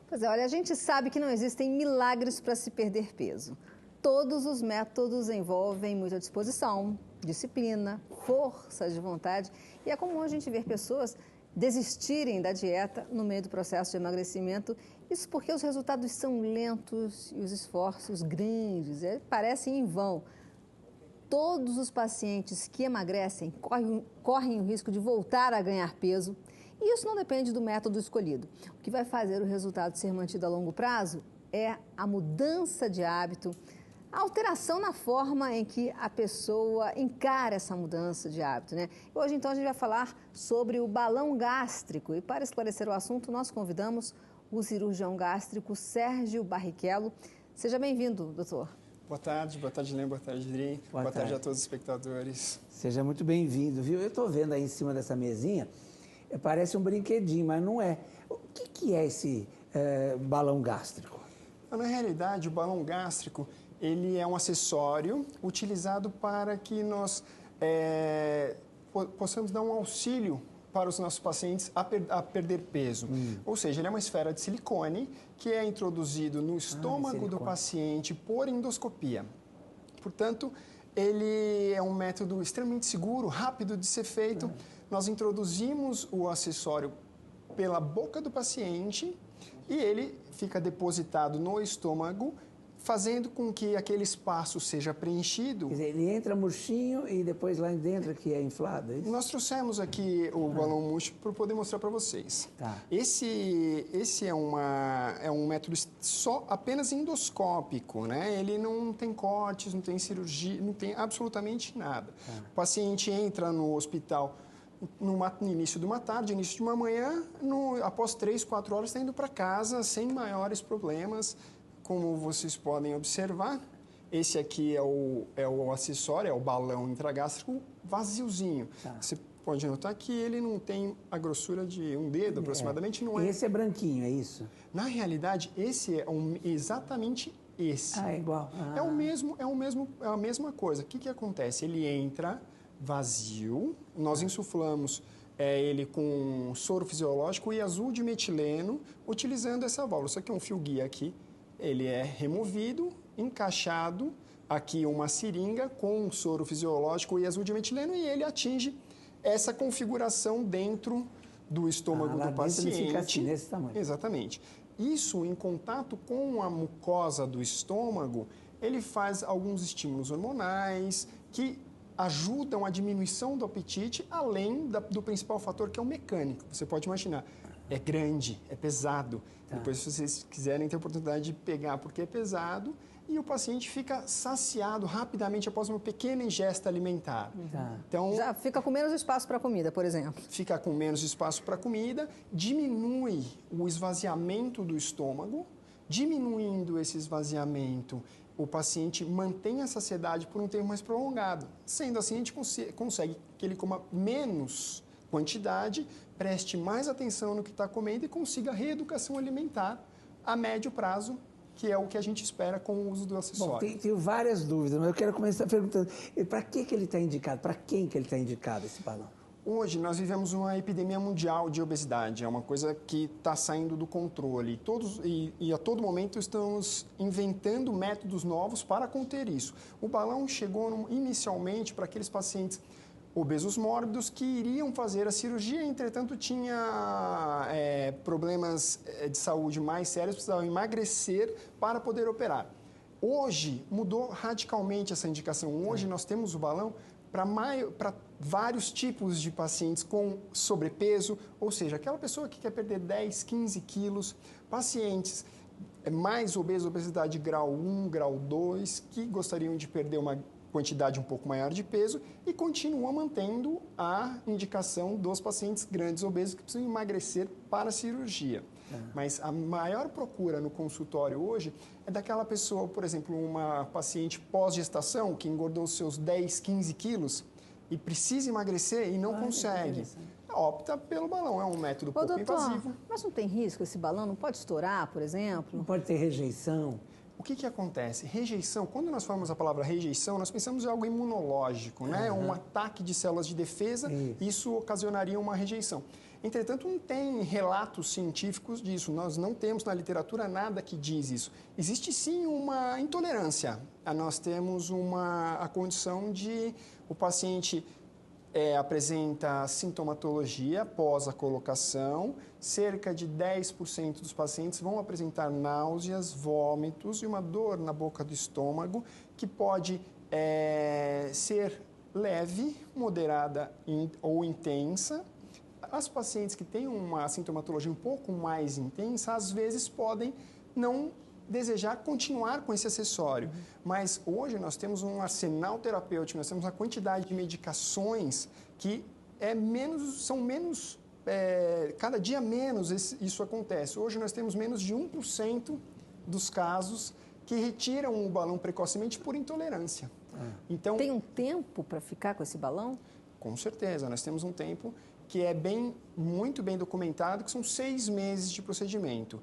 Pois é, olha, a gente sabe que não existem milagres para se perder peso. Todos os métodos envolvem muita disposição, disciplina, força de vontade. E é comum a gente ver pessoas desistirem da dieta no meio do processo de emagrecimento. Isso porque os resultados são lentos e os esforços grandes, parecem em vão. Todos os pacientes que emagrecem correm o risco de voltar a ganhar peso. E isso não depende do método escolhido. O que vai fazer o resultado ser mantido a longo prazo é a mudança de hábito, a alteração na forma em que a pessoa encara essa mudança de hábito, né? Hoje, então, a gente vai falar sobre o balão gástrico. E para esclarecer o assunto, nós convidamos o cirurgião gástrico Sérgio Barrichello. Seja bem-vindo, doutor. Boa tarde, Lê, boa tarde, Dri. Boa tarde a todos os espectadores. Seja muito bem-vindo, viu? Eu estou vendo aí em cima dessa mesinha, parece um brinquedinho, mas não é. O que é esse balão gástrico? Na realidade, o balão gástrico ele é um acessório utilizado para que nós possamos dar um auxílio para os nossos pacientes a perder peso. Ou seja, ele é uma esfera de silicone que é introduzido no estômago do paciente por endoscopia. Portanto, ele é um método extremamente seguro, rápido de ser feito. Nós introduzimos o acessório pela boca do paciente e ele fica depositado no estômago, fazendo com que aquele espaço seja preenchido. Quer dizer, ele entra murchinho e depois lá dentro que é inflado, é isso? Nós trouxemos aqui o balão murcho para poder mostrar para vocês. Tá. Esse é um método apenas endoscópico, né? Ele não tem cortes, não tem cirurgia, não tem absolutamente nada. O paciente entra no hospital no início de uma tarde, início de uma manhã, após 3, 4 horas está indo para casa sem maiores problemas. Como vocês podem observar, esse aqui é o acessório, é o balão intragástrico vaziozinho. Você pode notar que ele não tem a grossura de um dedo, aproximadamente. Não é. E esse é branquinho, é isso? Na realidade, esse é exatamente esse. Ah, é igual. É a mesma coisa. O que acontece? Ele entra vazio, nós insuflamos ele com soro fisiológico e azul de metileno, utilizando essa válvula. Isso aqui é um fio guia aqui. Ele é removido, encaixado, aqui uma seringa com soro fisiológico e azul de metileno e ele atinge essa configuração dentro do estômago do paciente. Ele fica assim, nesse tamanho. Exatamente. Isso, em contato com a mucosa do estômago, ele faz alguns estímulos hormonais que ajudam a diminuição do apetite, além do principal fator, que é o mecânico. Você pode imaginar. É grande, é pesado. Depois, se vocês quiserem ter a oportunidade de pegar, porque é pesado, e o paciente fica saciado rapidamente após uma pequena ingesta alimentar. Então, já fica com menos espaço para comida, por exemplo. Fica com menos espaço para comida, diminui o esvaziamento do estômago. Diminuindo esse esvaziamento, o paciente mantém a saciedade por um tempo mais prolongado. Sendo assim, a gente consegue que ele coma menos quantidade, preste mais atenção no que está comendo e consiga a reeducação alimentar a médio prazo, que é o que a gente espera com o uso do acessório. Bom, tenho várias dúvidas, mas eu quero começar perguntando, para que ele está indicado? Para quem que ele está indicado, esse balão? Hoje, nós vivemos uma epidemia mundial de obesidade. É uma coisa que está saindo do controle. E a todo momento estamos inventando métodos novos para conter isso. O balão chegou inicialmente para aqueles pacientes obesos mórbidos que iriam fazer a cirurgia, entretanto tinha problemas de saúde mais sérios, precisavam emagrecer para poder operar. Hoje mudou radicalmente essa indicação. Hoje nós temos o balão para vários tipos de pacientes com sobrepeso, ou seja, aquela pessoa que quer perder 10, 15 quilos, pacientes mais obesos, obesidade grau 1, grau 2, que gostariam de perder uma quantidade um pouco maior de peso e continua mantendo a indicação dos pacientes grandes obesos que precisam emagrecer para a cirurgia. Mas a maior procura no consultório hoje é daquela pessoa, por exemplo, uma paciente pós-gestação que engordou seus 10, 15 quilos e precisa emagrecer e não consegue. Opta pelo balão, é um método pouco invasivo. Mas não tem risco esse balão? Não pode estourar, por exemplo? Não pode ter rejeição? O que acontece? Rejeição, quando nós falamos a palavra rejeição, nós pensamos em algo imunológico, né? Um ataque de células de defesa, isso ocasionaria uma rejeição. Entretanto, não tem relatos científicos disso. Nós não temos na literatura nada que diz isso. Existe sim uma intolerância. Nós temos a condição de o paciente apresenta sintomatologia após a colocação. Cerca de 10% dos pacientes vão apresentar náuseas, vômitos e uma dor na boca do estômago que pode ser leve, moderada ou intensa. As pacientes que têm uma sintomatologia um pouco mais intensa, às vezes podem não desejar continuar com esse acessório. Mas hoje nós temos um arsenal terapêutico, nós temos uma quantidade de medicações que são menos, cada dia menos isso acontece. Hoje nós temos menos de 1% dos casos que retiram o balão precocemente por intolerância. Então, tem um tempo para ficar com esse balão? Com certeza, nós temos um tempo que é muito bem documentado, que são 6 meses de procedimento.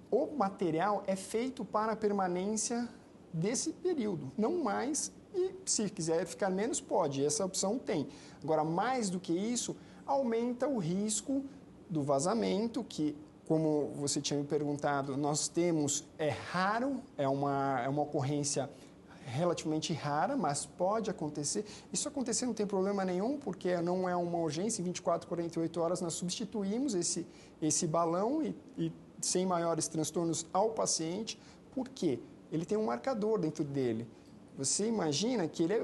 O material é feito para a permanência desse período, não mais, e se quiser ficar menos, pode, essa opção tem. Agora, mais do que isso, aumenta o risco do vazamento, que, como você tinha me perguntado, nós temos, é raro, é uma ocorrência relativamente rara, mas pode acontecer. Isso acontecer não tem problema nenhum, porque não é uma urgência, em 24, 48 horas nós substituímos esse balão e sem maiores transtornos ao paciente. Por quê? Ele tem um marcador dentro dele. Você imagina que ele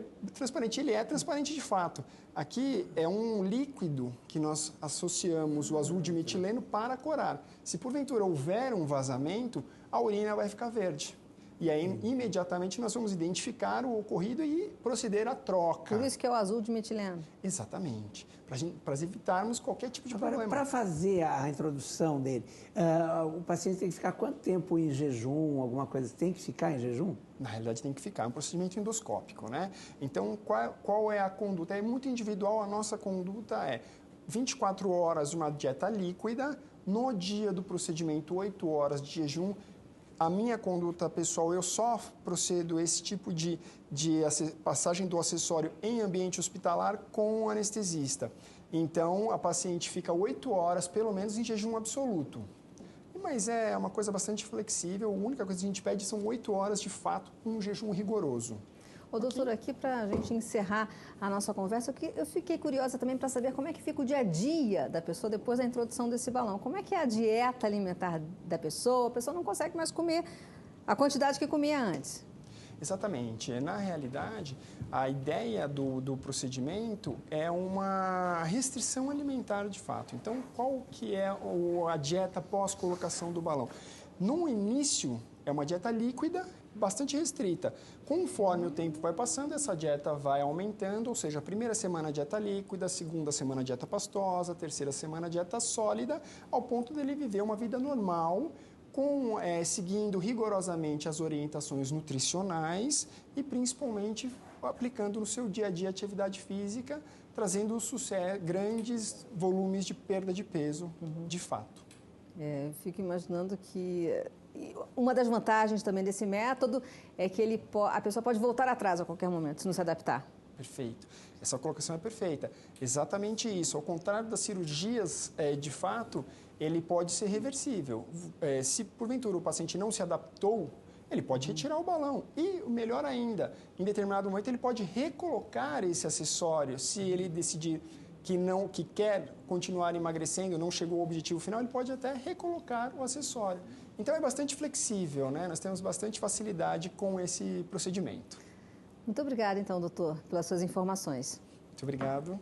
é transparente de fato. Aqui é um líquido que nós associamos o azul de metileno para corar. Se porventura houver um vazamento, a urina vai ficar verde. E aí, imediatamente, nós vamos identificar o ocorrido e proceder à troca. Por isso que é o azul de metileno. Exatamente. Para evitarmos qualquer tipo de Agora, problema. para fazer a introdução dele, o paciente tem que ficar quanto tempo em jejum, alguma coisa? Tem que ficar em jejum? Na realidade, tem que ficar. É um procedimento endoscópico, né? Então, qual é a conduta? É muito individual. A nossa conduta é 24 horas de uma dieta líquida. No dia do procedimento, 8 horas de jejum. A minha conduta pessoal, eu só procedo esse tipo de passagem do acessório em ambiente hospitalar com o anestesista. Então, a paciente fica 8 horas, pelo menos, em jejum absoluto. Mas é uma coisa bastante flexível. A única coisa que a gente pede são 8 horas, de fato, com um jejum rigoroso. Ô, doutor, aqui para a gente encerrar a nossa conversa, eu fiquei curiosa também para saber como é que fica o dia a dia da pessoa depois da introdução desse balão. Como é que é a dieta alimentar da pessoa? A pessoa não consegue mais comer a quantidade que comia antes. Exatamente. Na realidade, a ideia do procedimento é uma restrição alimentar de fato. Então, qual que é a dieta pós-colocação do balão? No início, é uma dieta líquida, bastante restrita. Conforme o tempo vai passando, essa dieta vai aumentando, ou seja, a primeira semana dieta líquida, a segunda semana dieta pastosa, a terceira semana dieta sólida, ao ponto dele viver uma vida normal, seguindo rigorosamente as orientações nutricionais e principalmente aplicando no seu dia a dia atividade física, trazendo grandes volumes de perda de peso, de fato. Eu fico imaginando que uma das vantagens também desse método é que a pessoa pode voltar atrás a qualquer momento, se não se adaptar. Perfeito. Essa colocação é perfeita. Exatamente isso. Ao contrário das cirurgias, de fato, ele pode ser reversível. Se, porventura, o paciente não se adaptou, ele pode retirar o balão. E, melhor ainda, em determinado momento, ele pode recolocar esse acessório. Se ele decidir que quer continuar emagrecendo, não chegou ao objetivo final, ele pode até recolocar o acessório. Então, é bastante flexível, né? Nós temos bastante facilidade com esse procedimento. Muito obrigada, então, doutor, pelas suas informações. Muito obrigado.